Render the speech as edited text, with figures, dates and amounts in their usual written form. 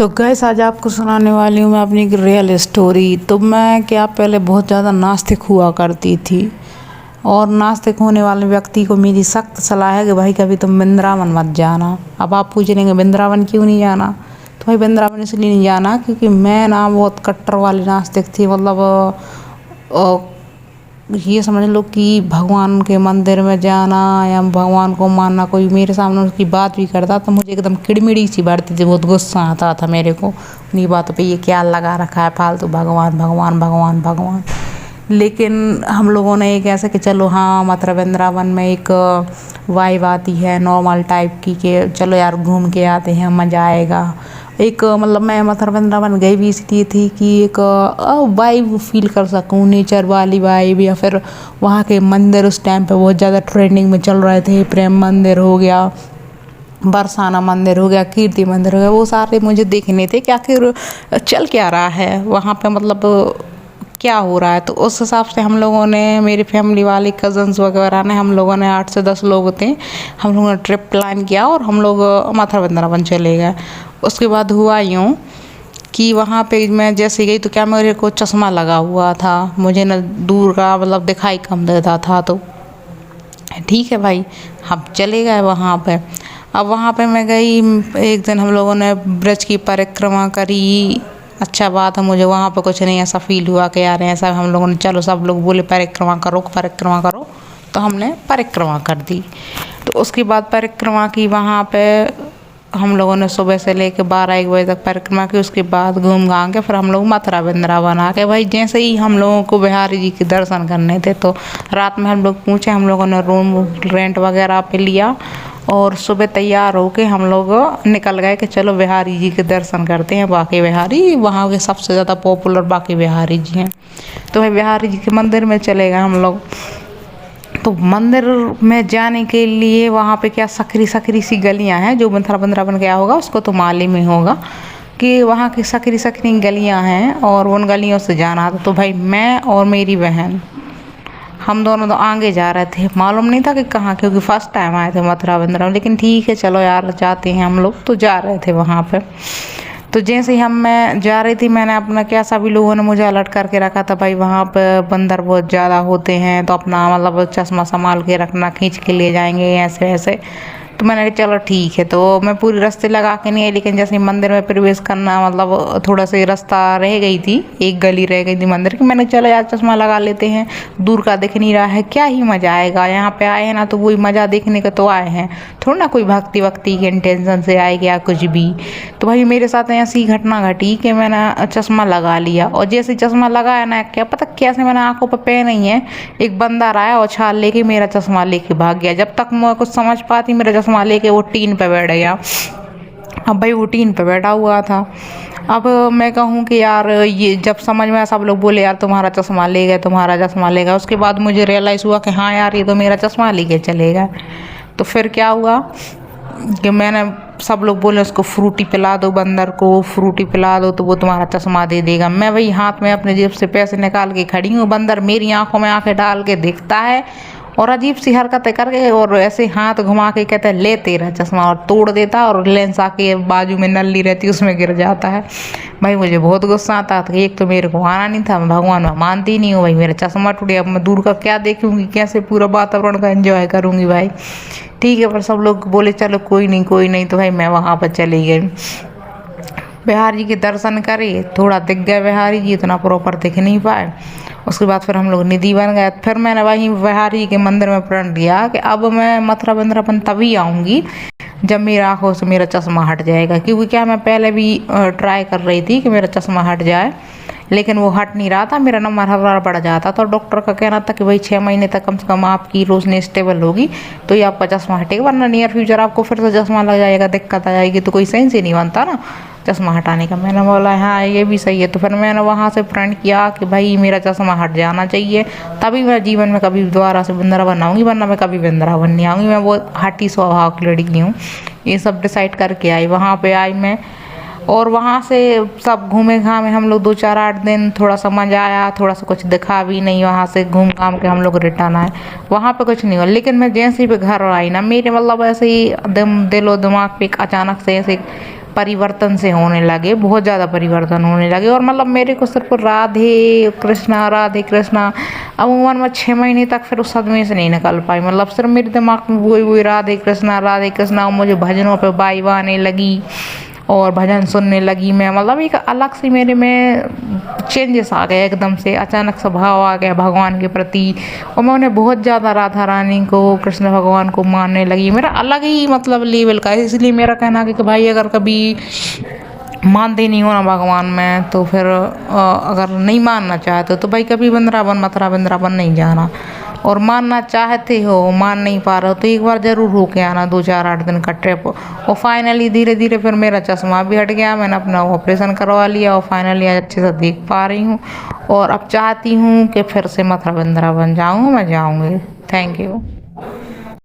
तो गैस आज आपको सुनाने वाली हूँ मैं अपनी एक रियल स्टोरी। तो मैं क्या पहले बहुत ज़्यादा नास्तिक हुआ करती थी, और नास्तिक होने वाले व्यक्ति को मेरी सख्त सलाह है कि भाई कभी तुम वृंदावन मत जाना। अब आप पूछ लेंगे वृंदावन क्यों नहीं जाना, तो भाई वृंदावन इसलिए नहीं जाना क्योंकि मैं ना बहुत कट्टर वाली नास्तिक थी। मतलब ये समझ लो कि भगवान के मंदिर में जाना या भगवान को मानना, कोई मेरे सामने उसकी बात भी करता तो मुझे एकदम किड़मिड़ी सी बढ़ती थी, बहुत गुस्सा आता था मेरे को उन्हीं बातों पे, ये क्या लगा रखा है फालतू भगवान भगवान भगवान भगवान। लेकिन हम लोगों ने एक ऐसा कि चलो हाँ मथुरा वृंदावन में एक वाइब आती है नॉर्मल टाइप की, कि चलो यार घूम के आते हैं मज़ा आएगा। एक मतलब मैं मथुरा वृंदावन गई भी इसलिए थी कि एक वाइब फील कर सकूँ, नेचर वाली वाइब, या फिर वहाँ के मंदिर उस टाइम पे बहुत ज़्यादा ट्रेंडिंग में चल रहे थे। प्रेम मंदिर हो गया, बरसाना मंदिर हो गया, कीर्ति मंदिर हो गया, वो सारे मुझे देखने थे कि आखिर चल क्या रहा है वहाँ पे, मतलब क्या हो रहा है। तो उस हिसाब से हम लोगों ने, मेरी फैमिली वाले कज़न्स वगैरह ने, हम लोगों ने 8 से 10 लोग थे, हम लोगों ने ट्रिप प्लान किया और हम लोग मथुरा वृंदावन चले गए। उसके बाद हुआ यूँ कि वहाँ पे मैं जैसे गई तो क्या मेरे को चश्मा लगा हुआ था, मुझे न दूर का मतलब दिखाई कम देता था। तो ठीक है भाई, हम चले गए वहाँ पे। अब वहाँ पे मैं गई, एक दिन हम लोगों ने ब्रज की परिक्रमा करी। अच्छा बात है, मुझे वहाँ पे कुछ नहीं ऐसा फील हुआ कि यार ऐसा, हम लोगों ने चलो सब लोग बोले परिक्रमा करो परिक्रमा करो, तो हमने परिक्रमा कर दी। तो उसके बाद परिक्रमा की वहाँ पे हम लोगों ने सुबह से लेके 12-1 बजे तक परिक्रमा की। उसके बाद घूम घाम के फिर हम लोग मथुरा वृंदावन आ के, भाई जैसे ही हम लोगों को बिहारी जी के दर्शन करने थे तो रात में हम लोग पूछे, हम लोगों ने रूम रेंट वगैरह पे लिया और सुबह तैयार होके हम लोग निकल गए कि चलो बिहारी जी के दर्शन करते हैं। बाकी बिहारी वहाँ के सबसे ज़्यादा पॉपुलर बाकी बिहारी जी हैं, तो भाई बिहारी जी के मंदिर में चले गए हम लोग। तो मंदिर में जाने के लिए वहाँ पे क्या सकरी सकरी सी गलियाँ हैं, जो मथुरा वृंदावन गया होगा उसको तो मालूम ही होगा कि वहाँ की सकरी सकरी गलियाँ हैं और उन गलियों से जाना था। तो भाई मैं और मेरी बहन हम दोनों तो आगे जा रहे थे, मालूम नहीं था कि कहाँ, क्योंकि फर्स्ट टाइम आए थे मथुरा वृंदावन। लेकिन ठीक है चलो यार जाते हैं हम लोग, तो जा रहे थे वहाँ पे। तो जैसे ही मैं जा रही थी, मैंने अपना क्या, सभी लोगों ने मुझे अलर्ट करके रखा था भाई वहाँ पे बंदर बहुत ज़्यादा होते हैं, तो अपना मतलब चश्मा संभाल के रखना, खींच के ले जाएंगे ऐसे ऐसे। तो मैंने कहा चलो ठीक है। तो मैं पूरी रास्ते लगा के नहीं आई, लेकिन जैसे मंदिर में प्रवेश करना, मतलब थोड़ा सा रास्ता रह गई थी, एक गली रह गई थी मंदिर की। मैंने चलो यार चश्मा लगा लेते हैं, दूर का दिख नहीं रहा है, क्या ही मज़ा आएगा, यहाँ पे आए हैं ना तो वही मज़ा देखने का तो आए हैं, थोड़ा ना कोई भक्ति वक्ति के इंटेंशन से आए या कुछ भी। तो भाई मेरे साथ ऐसी घटना घटी कि मैंने चश्मा लगा लिया, और जैसे चश्मा लगाया ना, क्या पता कैसे मैंने आंखों पर पहने ही है, एक बंदर आया और छाल लेके मेरा चश्मा लेके भाग गया। जब तक मैं कुछ समझ पाती, मेरा चश्मा लेके वो टीन पे बैठ गया। अब भाई वो टीन पे बैठा हुआ था। अब मैं कहूँ कि यार ये जब समझ में आया, सब लोग बोले यार तुम्हारा चश्मा ले गए, तुम्हारा चश्मा ले गए। उसके बाद मुझे रियलाइज़ हुआ कि हाँ यार ये तो मेरा चश्मा लेके चले गए। तो फिर क्या हुआ कि मैंने, सब लोग बोले उसको फ्रूटी पिला दो, बंदर को फ्रूटी पिला दो तो वो तुम्हारा चश्मा दे देगा। मैं वही हाथ में अपने जेब से पैसे निकाल के खड़ी हूँ, बंदर मेरी आंखों में आंखें डाल के देखता है और अजीब सी हरकतें करके और ऐसे हाथ घुमा के कहता है ले तेरा चश्मा, और तोड़ देता और लेंस आके बाजू में नली रहती उसमें गिर जाता है। भाई मुझे बहुत गुस्सा आता था, एक तो मेरे को आना नहीं था, मैं भगवान में मानती नहीं हूँ, भाई मेरा चश्मा टूट गया, अब मैं दूर का क्या देखूँगी, कैसे पूरा वातावरण का एंजॉय करूँगी भाई। ठीक है, पर सब लोग बोले चलो कोई नहीं कोई नहीं, तो भाई मैं वहाँ पर चली गई, बिहारी जी के दर्शन करे। थोड़ा दिख गए बिहारी जी, इतना प्रॉपर दिख नहीं पाए। उसके बाद फिर हम लोग निधि बन गए। फिर मैंने वहीं बिहारी जी के मंदिर में प्रण लिया कि अब मैं मथुरा वृंदावन तभी आऊँगी जब मेरी आँखों से मेरा चश्मा हट जाएगा, क्योंकि क्या मैं पहले भी ट्राई कर रही थी कि मेरा चश्मा हट जाए, लेकिन वो हट नहीं रहा था, मेरा नंबर हर बार बढ़ जाता था। डॉक्टर का कहना था कि भाई 6 महीने तक कम से कम आपकी रोशनी स्टेबल होगी तो ये आपका चश्मा हटेगा, वरना नियर फ्यूचर आपको फिर से चश्मा लग जाएगा, दिक्कत आ जाएगी, तो कोई सेंस ही नहीं बनता ना चश्मा हटाने का। मैंने बोला हाँ ये भी सही है। तो फिर मैंने वहाँ से प्रण किया कि भाई मेरा चश्मा हट जाना चाहिए, तभी मैं जीवन में कभी दोबारा से वृंदावन आऊँगी, वरना मैं कभी वृंदावन नहीं आऊँगी। मैं वो हठी स्वभाव की लड़की हूँ। ये सब डिसाइड करके आई, वहाँ पे आई मैं, और वहाँ से सब घूमे घामे हम लोग 2-4-8 दिन, थोड़ा सा मज़ा आया, थोड़ा सा कुछ दिखा भी नहीं, वहाँ से घूम घाम के हम लोग रिटर्न आए। वहाँ पे कुछ नहीं हुआ, लेकिन मैं जैसे ही पे घर आई ना, मेरे मतलब ऐसे ही दिलो दिमाग पे एक अचानक से ऐसे परिवर्तन से होने लगे, बहुत ज़्यादा परिवर्तन होने लगे। और मतलब मेरे को सिर्फ राधे कृष्णा अमूमन मैं 6 महीने तक फिर उस सदमे से नहीं निकल पाई। मतलब सिर्फ मेरे दिमाग में वही राधे कृष्णा और मुझे भजनों पे वाइब आने लगी और भजन सुनने लगी मैं। मतलब एक अलग से मेरे में चेंजेस आ गए, एकदम से अचानक सा भाव आ गया भगवान के प्रति। और मैं उन्हें बहुत ज़्यादा राधा रानी को, कृष्ण भगवान को मानने लगी। मेरा अलग ही मतलब लेवल का है। इसलिए मेरा कहना है कि भाई अगर कभी मानते नहीं हो ना भगवान में, तो फिर अगर नहीं मानना चाहते तो भाई कभी वृंदावन मथुरा वृंदावन नहीं जाना। और मानना चाहते हो, मान नहीं पा रहे हो, तो एक बार ज़रूर होके आना 2-4-8 दिन का ट्रिप। और फाइनली धीरे धीरे फिर मेरा चश्मा भी हट गया, मैंने अपना ऑपरेशन करवा लिया और फाइनली अच्छे से देख पा रही हूँ। और अब चाहती हूँ कि फिर से मथुरा वृंदावन जाऊँ, मैं जाऊँगी। Thank you.